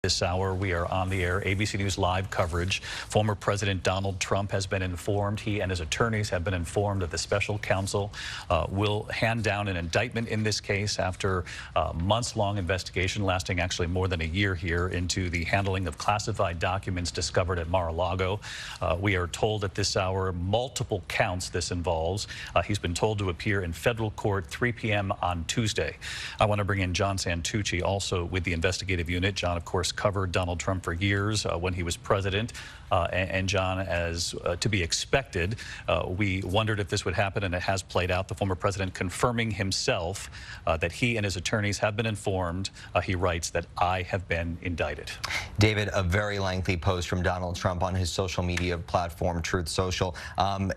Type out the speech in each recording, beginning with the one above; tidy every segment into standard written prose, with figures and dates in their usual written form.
This hour, we are on the air, ABC News live coverage. Former President Donald Trump has been informed. He and his attorneys have been informed that the special counsel will hand down an indictment in this case after a months-long investigation lasting actually more than a year here into the handling of classified documents discovered at Mar-a-Lago. We are told at this hour multiple counts this involves. He's been told to appear in federal court 3 p.m. on Tuesday. I want to bring in John Santucci, also with the investigative unit. John, of course, covered Donald Trump for years when he was president. And John, as to be expected, we wondered if this would happen, and it has played out. The former president confirming himself that he and his attorneys have been informed. He writes that I have been indicted. David, a very lengthy post from Donald Trump on his social media platform, Truth Social.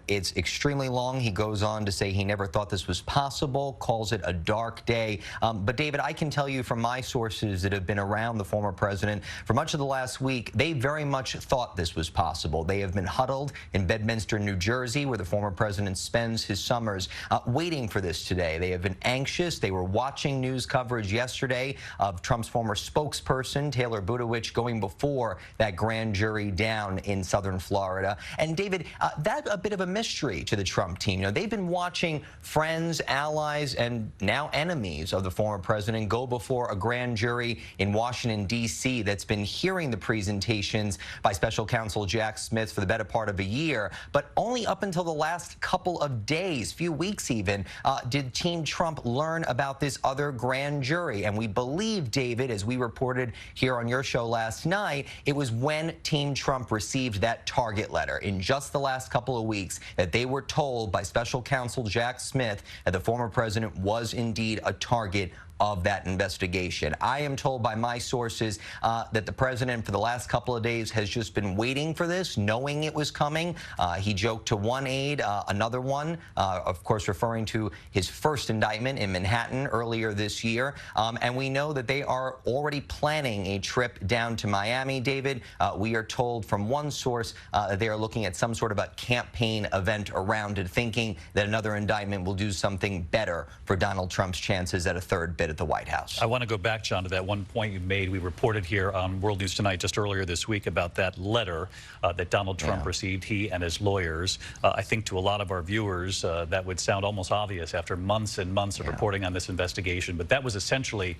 It's extremely long. He goes on to say he never thought this was possible, calls it a dark day. But David, I can tell you from my sources that have been around the former president for much of the last week, they very much thought this was possible. They have been huddled in Bedminster, New Jersey, where the former president spends his summers, waiting for this today. They have been anxious. They were watching news coverage yesterday of Trump's former spokesperson, Taylor Buttigieg, going before that grand jury down in southern Florida. And David, that's a bit of a mystery to the Trump team. You know, they've been watching friends, allies, and now enemies of the former president go before a grand jury in Washington, D.C. that's been hearing the presentations by special counsel Jack Smith for the better part of a year. But only up until the last couple of days, few weeks even, did Team Trump learn about this other grand jury. And we believe, David, as we reported here on your show last night, it was when Team Trump received that target letter in just the last couple of weeks that they were told by special counsel Jack Smith that the former president was indeed a target of that investigation. I am told by my sources that the president for the last couple of days has just been waiting for this, knowing it was coming. He joked to one aide, another one, of course referring to his first indictment in Manhattan earlier this year. And we know that they are already planning a trip down to Miami, David. We are told from one source that they are looking at some sort of a campaign event around it, thinking that another indictment will do something better for Donald Trump's chances at a third bid at the White House. I want to go back, John, to that one point you made. We reported here on World News Tonight just earlier this week about that letter that Donald Trump received, he and his lawyers. I think to a lot of our viewers that would sound almost obvious after months and months of reporting on this investigation, but that was essentially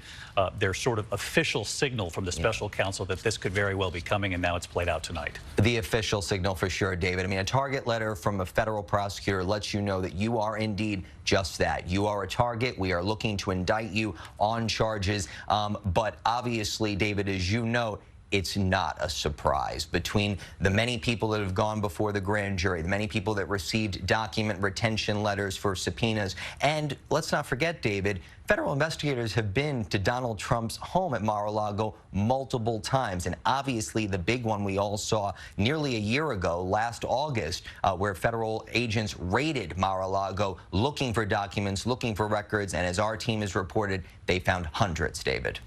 their sort of official signal from the special counsel that this could very well be coming, and now it's played out tonight. The official signal for sure, David. I mean, a target letter from a federal prosecutor lets you know that you are indeed just that. You are a target. We are looking to indict you on charges. But obviously, David, as you know, it's not a surprise. Between the many people that have gone before the grand jury, the many people that received document retention letters for subpoenas, and let's not forget, David, federal investigators have been to Donald Trump's home at Mar-a-Lago multiple times. And obviously the big one we all saw nearly a year ago, last August, where federal agents raided Mar-a-Lago looking for documents, looking for records, and as our team has reported, they found hundreds, David.